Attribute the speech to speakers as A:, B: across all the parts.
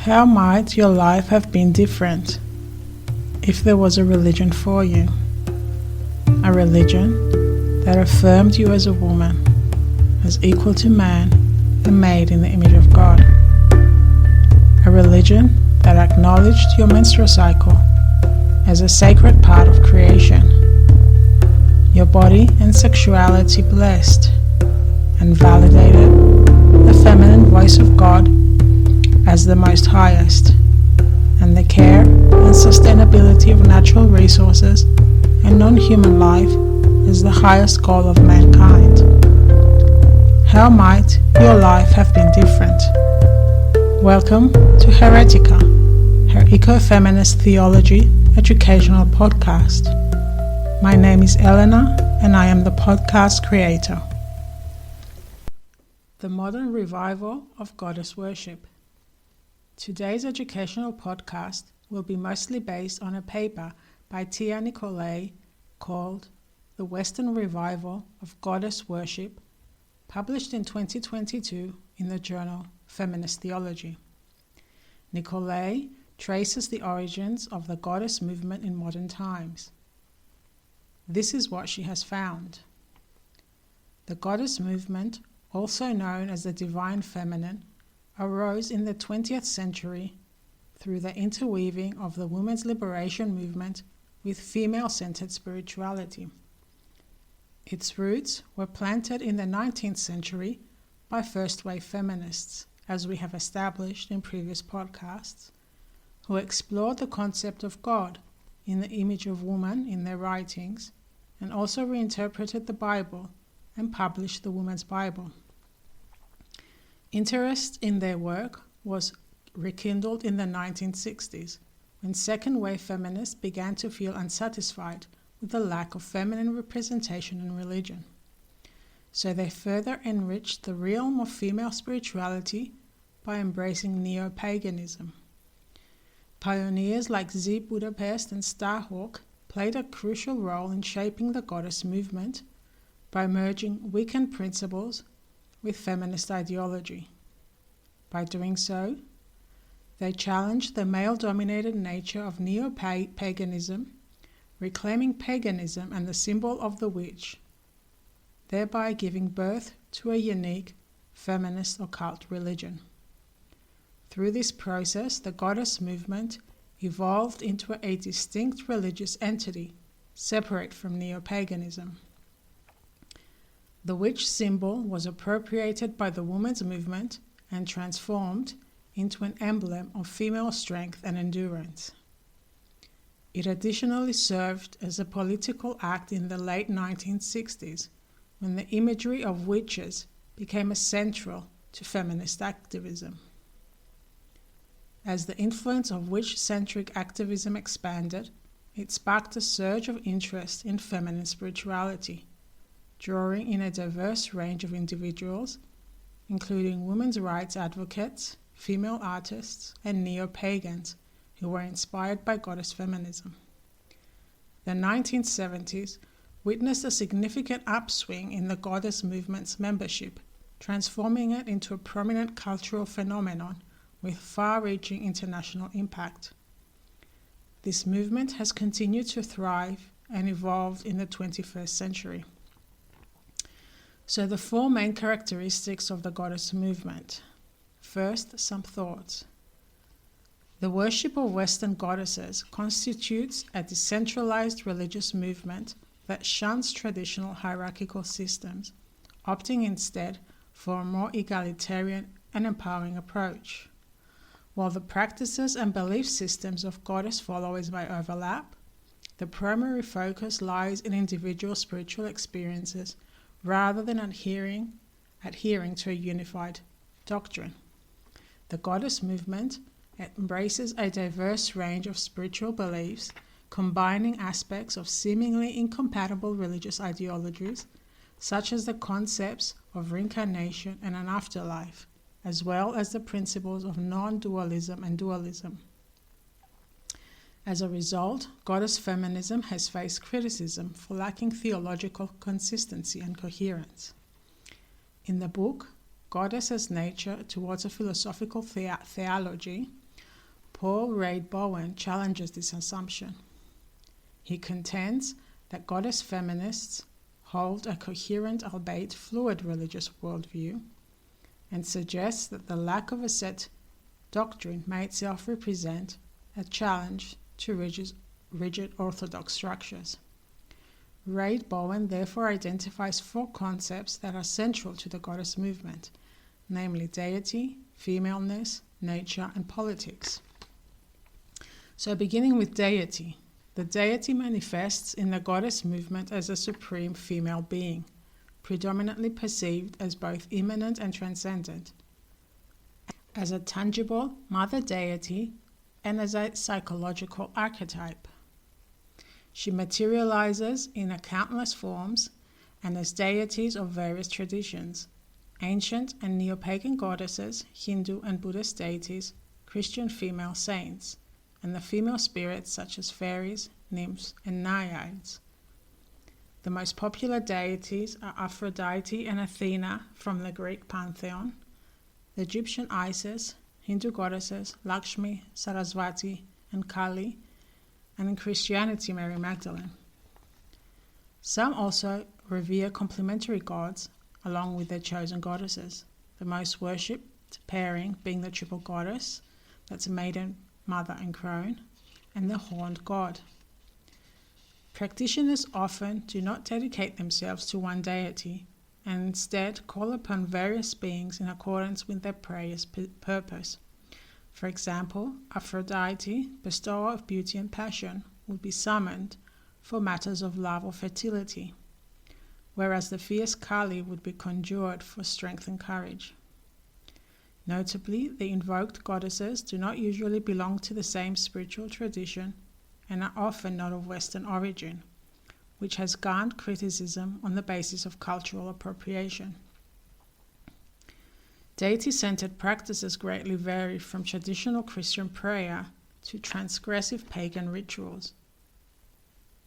A: How might your life have been different if there was a religion for you? A religion that affirmed you as a woman, as equal to man and made in the image of God. A religion that acknowledged your menstrual cycle as a sacred part of creation, your body and sexuality blessed, and validated the feminine voice of God as the most highest, and the care and sustainability of natural resources and non-human life as the highest goal of mankind. How might your life have been different? Welcome to Heretica, her eco-feminist theology educational podcast. My name is Elena and I am the podcast creator. The modern revival of goddess worship. Today's educational podcast will be mostly based on a paper by Tia Nicolae called The Western Revival of Goddess Worship, published in 2022 in the journal Feminist Theology. Nicolae traces the origins of the goddess movement in modern times. This is what she has found. The goddess movement, also known as the divine feminine, arose in the 20th century through the interweaving of the women's liberation movement with female-centered spirituality. Its roots were planted in the 19th century by first-wave feminists, as we have established in previous podcasts, who explored the concept of God in the image of woman in their writings, and also reinterpreted the Bible and published the Woman's Bible. Interest in their work was rekindled in the 1960s, when second-wave feminists began to feel unsatisfied with the lack of feminine representation in religion. So they further enriched the realm of female spirituality by embracing neo-paganism. Pioneers like Budapest and Starhawk played a crucial role in shaping the goddess movement by merging Wiccan principles with feminist ideology. By doing so, they challenged the male-dominated nature of neo-paganism, reclaiming paganism and the symbol of the witch, thereby giving birth to a unique feminist occult religion. Through this process, the goddess movement evolved into a distinct religious entity, separate from neo-paganism. The witch symbol was appropriated by the women's movement and transformed into an emblem of female strength and endurance. It additionally served as a political act in the late 1960s, when the imagery of witches became essential to feminist activism. As the influence of witch-centric activism expanded, it sparked a surge of interest in feminine spirituality, drawing in a diverse range of individuals, including women's rights advocates, female artists, and neo-pagans who were inspired by goddess feminism. The 1970s witnessed a significant upswing in the goddess movement's membership, transforming it into a prominent cultural phenomenon with far-reaching international impact. This movement has continued to thrive and evolve in the 21st century. So the four main characteristics of the goddess movement. First, some thoughts. The worship of Western goddesses constitutes a decentralized religious movement that shuns traditional hierarchical systems, opting instead for a more egalitarian and empowering approach. While the practices and belief systems of goddess followers may overlap, the primary focus lies in individual spiritual experiences rather than adhering to a unified doctrine. The goddess movement embraces a diverse range of spiritual beliefs, combining aspects of seemingly incompatible religious ideologies, such as the concepts of reincarnation and an afterlife, as well as the principles of non-dualism and dualism. As a result, goddess feminism has faced criticism for lacking theological consistency and coherence. In the book, Goddess as Nature Towards a Philosophical Theology, Reid-Bowen challenges this assumption. He contends that goddess feminists hold a coherent albeit fluid religious worldview and suggests that the lack of a set doctrine may itself represent a challenge to rigid orthodox structures. Reid-Bowen therefore identifies 4 concepts that are central to the goddess movement, namely deity, femaleness, nature, and politics. So beginning with deity, the deity manifests in the goddess movement as a supreme female being, predominantly perceived as both immanent and transcendent, as a tangible mother deity, and as a psychological archetype. She materializes in countless forms and as deities of various traditions: ancient and neo-pagan goddesses, Hindu and Buddhist deities, Christian female saints, and the female spirits such as fairies, nymphs, and naiads. The most popular deities are Aphrodite and Athena from the Greek pantheon, the Egyptian Isis, Hindu goddesses Lakshmi, Saraswati, and Kali, and in Christianity, Mary Magdalene. Some also revere complementary gods along with their chosen goddesses, the most worshipped pairing being the triple goddess, that's maiden, mother, and crone, and the horned god. Practitioners often do not dedicate themselves to one deity, and instead call upon various beings in accordance with their prayer's purpose. For example, Aphrodite, bestower of beauty and passion, would be summoned for matters of love or fertility, whereas the fierce Kali would be conjured for strength and courage. Notably, the invoked goddesses do not usually belong to the same spiritual tradition and are often not of Western origin, which has garnered criticism on the basis of cultural appropriation. Deity-centered practices greatly vary from traditional Christian prayer to transgressive pagan rituals.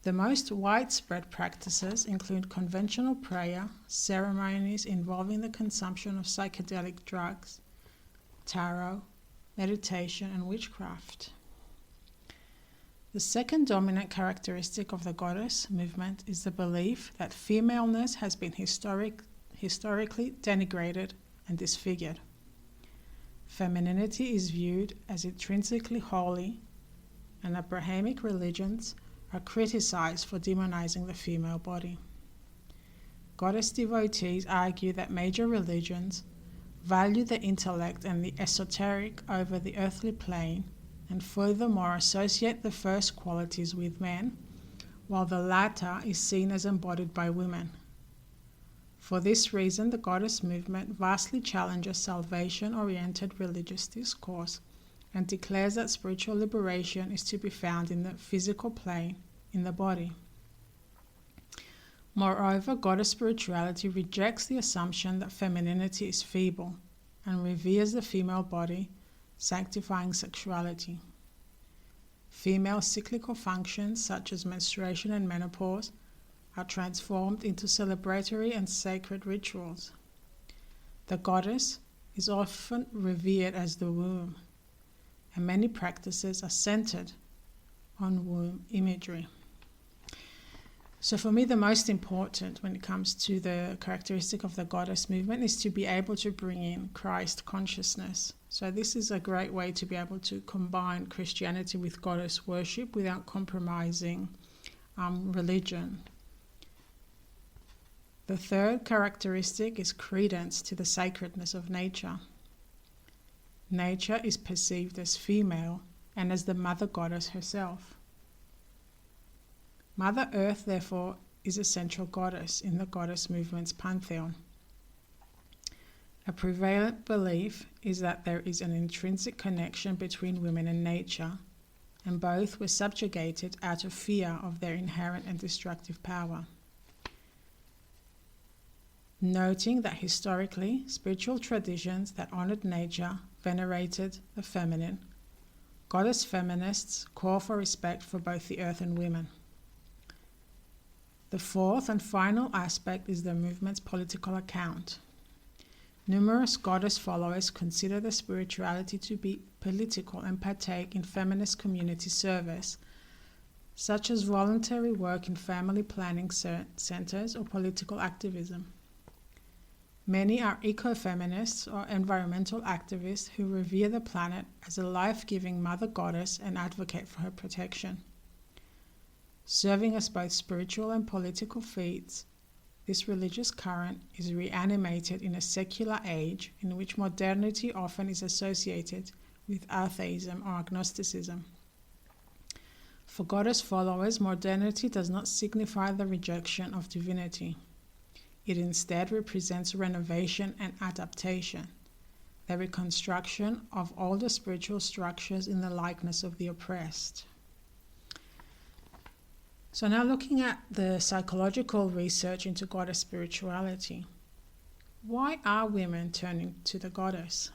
A: The most widespread practices include conventional prayer, ceremonies involving the consumption of psychedelic drugs, tarot, meditation, and witchcraft. The second dominant characteristic of the goddess movement is the belief that femaleness has been historically denigrated and disfigured. Femininity is viewed as intrinsically holy, and Abrahamic religions are criticized for demonizing the female body. Goddess devotees argue that major religions value the intellect and the esoteric over the earthly plane, and furthermore associate the first qualities with men, while the latter is seen as embodied by women. For this reason, the goddess movement vastly challenges salvation-oriented religious discourse and declares that spiritual liberation is to be found in the physical plane, in the body. Moreover, goddess spirituality rejects the assumption that femininity is feeble and reveres the female body, sanctifying sexuality. Female cyclical functions such as menstruation and menopause are transformed into celebratory and sacred rituals. The goddess is often revered as the womb, and many practices are centered on womb imagery. So for me, the most important when it comes to the characteristic of the goddess movement is to be able to bring in Christ consciousness. So this is a great way to be able to combine Christianity with goddess worship without compromising religion. The third characteristic is credence to the sacredness of nature. Nature is perceived as female and as the mother goddess herself. Mother Earth, therefore, is a central goddess in the goddess movement's pantheon. A prevalent belief is that there is an intrinsic connection between women and nature, and both were subjugated out of fear of their inherent and destructive power. Noting that historically, spiritual traditions that honored nature venerated the feminine, goddess feminists call for respect for both the earth and women. The fourth and final aspect is the movement's political account. Numerous goddess followers consider the spirituality to be political and partake in feminist community service, such as voluntary work in family planning centers or political activism. Many are ecofeminists or environmental activists who revere the planet as a life-giving mother goddess and advocate for her protection. Serving as both spiritual and political feats, this religious current is reanimated in a secular age in which modernity often is associated with atheism or agnosticism. For goddess followers, modernity does not signify the rejection of divinity. It instead represents renovation and adaptation, the reconstruction of older spiritual structures in the likeness of the oppressed. So now looking at the psychological research into goddess spirituality. Why are women turning to the goddess?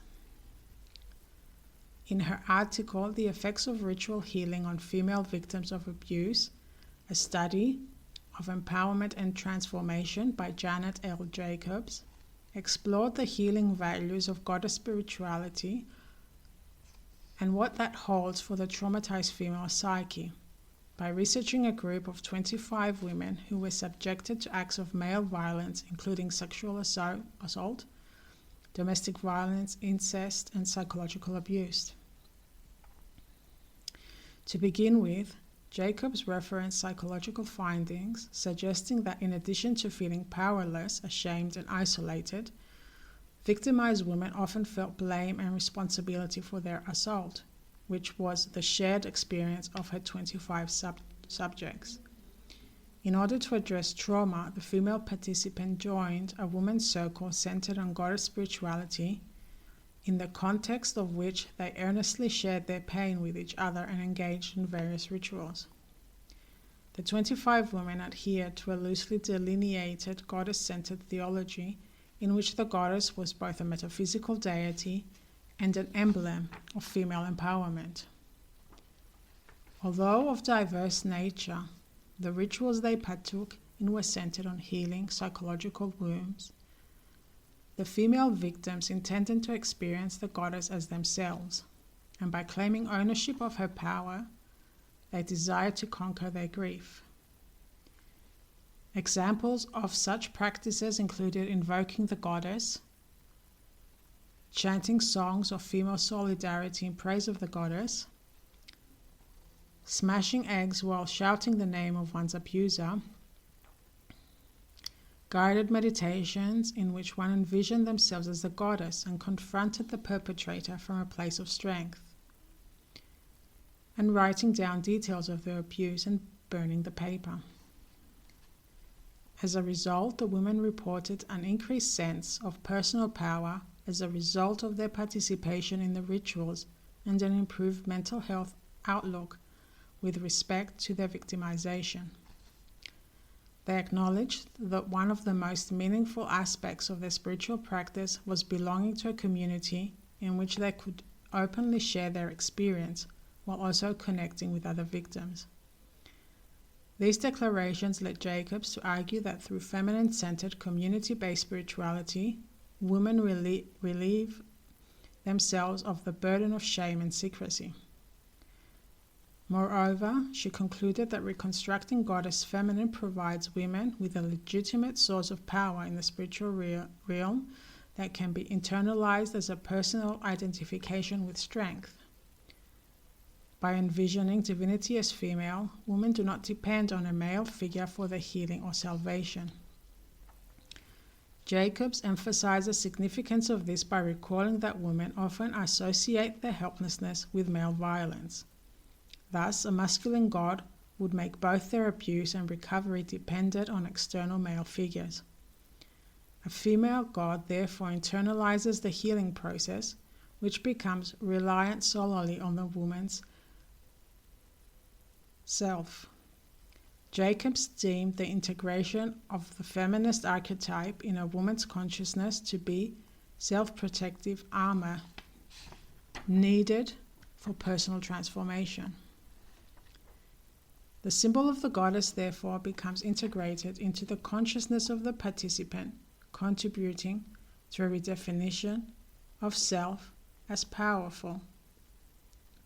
A: In her article, The Effects of Ritual Healing on Female Victims of Abuse, a study of empowerment and transformation by Janet L. Jacobs, explored the healing values of goddess spirituality and what that holds for the traumatized female psyche, by researching a group of 25 women who were subjected to acts of male violence, including sexual assault, domestic violence, incest, and psychological abuse. To begin with, Jacobs referenced psychological findings suggesting that in addition to feeling powerless, ashamed, and isolated, victimized women often felt blame and responsibility for their assault, which was the shared experience of her 25 subjects. In order to address trauma, the female participant joined a women's circle centered on goddess spirituality, in the context of which they earnestly shared their pain with each other and engaged in various rituals. The 25 women adhered to a loosely delineated goddess-centered theology in which the goddess was both a metaphysical deity and an emblem of female empowerment. Although of diverse nature, the rituals they partook in were centered on healing psychological wounds. The female victims intended to experience the goddess as themselves, and by claiming ownership of her power, they desired to conquer their grief. Examples of such practices included invoking the goddess, chanting songs of female solidarity in praise of the goddess, smashing eggs while shouting the name of one's abuser, guided meditations in which one envisioned themselves as the goddess and confronted the perpetrator from a place of strength, and writing down details of their abuse and burning the paper. As a result, the women reported an increased sense of personal power as a result of their participation in the rituals and an improved mental health outlook with respect to their victimization. They acknowledged that one of the most meaningful aspects of their spiritual practice was belonging to a community in which they could openly share their experience while also connecting with other victims. These declarations led Jacobs to argue that through feminine-centered, community-based spirituality, women relieve themselves of the burden of shame and secrecy. Moreover, she concluded that reconstructing goddess feminine provides women with a legitimate source of power in the spiritual realm that can be internalized as a personal identification with strength. By envisioning divinity as female, women do not depend on a male figure for their healing or salvation. Jacobs emphasized the significance of this by recalling that women often associate their helplessness with male violence. Thus, a masculine god would make both their abuse and recovery dependent on external male figures. A female god therefore internalizes the healing process, which becomes reliant solely on the woman's self. Jacobs deemed the integration of the feminist archetype in a woman's consciousness to be self-protective armor needed for personal transformation. The symbol of the goddess therefore becomes integrated into the consciousness of the participant, contributing through a redefinition of self as powerful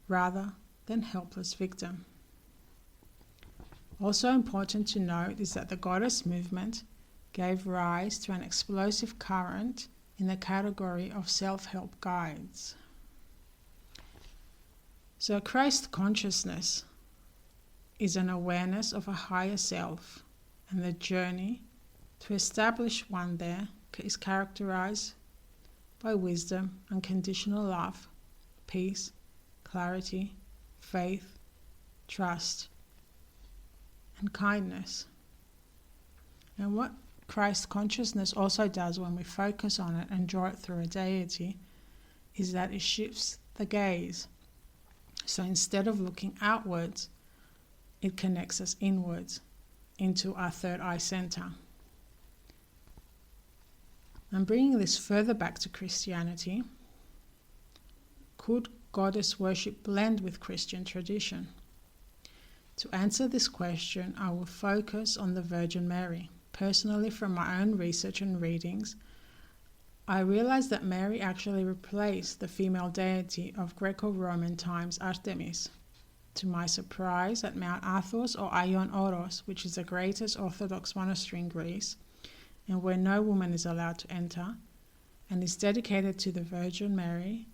A: rather than helpless victim. Also important to note is that the goddess movement gave rise to an explosive current in the category of self-help guides. So Christ consciousness is an awareness of a higher self, and the journey to establish one there is characterized by wisdom, unconditional love, peace, clarity, faith, trust, and kindness. And what Christ consciousness also does when we focus on it and draw it through a deity is that it shifts the gaze. So instead of looking outwards, it connects us inwards into our third eye center. And bringing this further back to Christianity, could goddess worship blend with Christian tradition? To answer this question, I will focus on the Virgin Mary. Personally, from my own research and readings, I realized that Mary actually replaced the female deity of Greco-Roman times, Artemis. To my surprise, at Mount Athos or Agion Oros, which is the greatest Orthodox monastery in Greece, and where no woman is allowed to enter, and is dedicated to the Virgin Mary,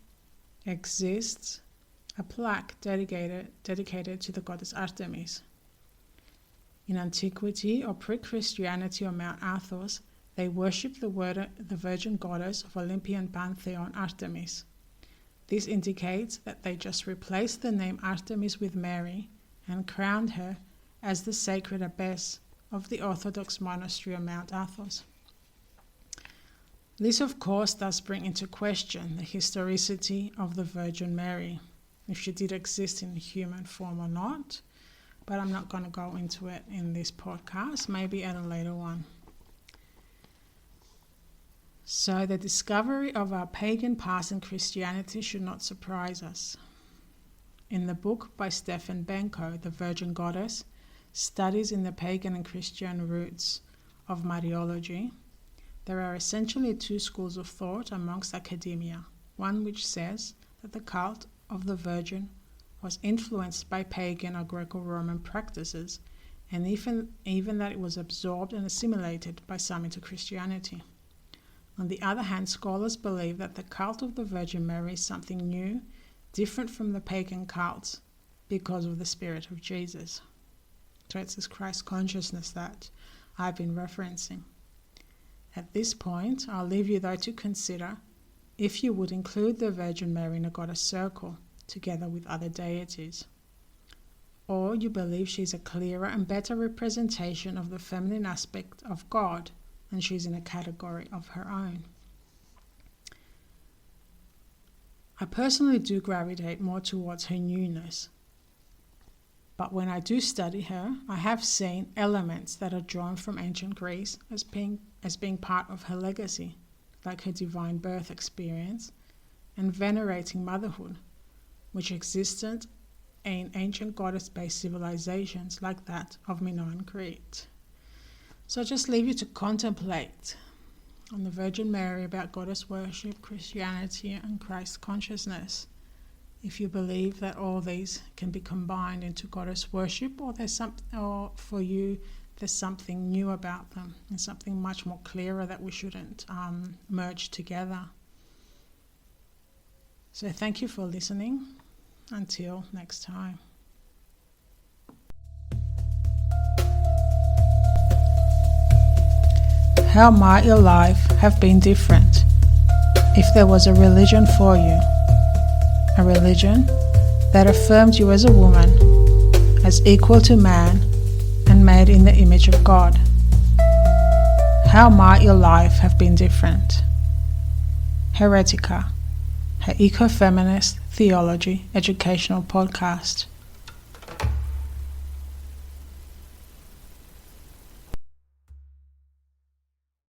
A: exists a plaque dedicated to the goddess Artemis. In antiquity or pre-Christianity on Mount Athos, they worshipped the Virgin Goddess of Olympian pantheon Artemis. This indicates that they just replaced the name Artemis with Mary and crowned her as the sacred abbess of the Orthodox monastery on Mount Athos. This, of course, does bring into question the historicity of the Virgin Mary, if she did exist in human form or not, but I'm not going to go into it in this podcast, maybe at a later one. So the discovery of our pagan past in Christianity should not surprise us. In the book by Stephen Benko, The Virgin Goddess, Studies in the Pagan and Christian Roots of Mariology, there are essentially two schools of thought amongst academia. One which says that the cult of the Virgin was influenced by pagan or Greco-Roman practices, and even that it was absorbed and assimilated by some into Christianity. On the other hand, scholars believe that the cult of the Virgin Mary is something new, different from the pagan cults, because of the spirit of Jesus. So it's this Christ consciousness that I've been referencing. At this point, I'll leave you though to consider if you would include the Virgin Mary in a goddess circle, together with other deities. Or you believe she's a clearer and better representation of the feminine aspect of God, and she's in a category of her own. I personally do gravitate more towards her newness, but when I do study her, I have seen elements that are drawn from ancient Greece as being part of her legacy, like her divine birth experience and venerating motherhood, which existed in ancient goddess-based civilizations like that of Minoan Crete. So I'll just leave you to contemplate on the Virgin Mary, about goddess worship, Christianity, and Christ consciousness. If you believe that all these can be combined into goddess worship, or for you there's something new about them and something much more clearer that we shouldn't merge together. So thank you for listening. Until next time. How might your life have been different if there was a religion for you? A religion that affirmed you as a woman, as equal to man, and made in the image of God. How might your life have been different? Heretica, her eco-feminist theology educational podcast.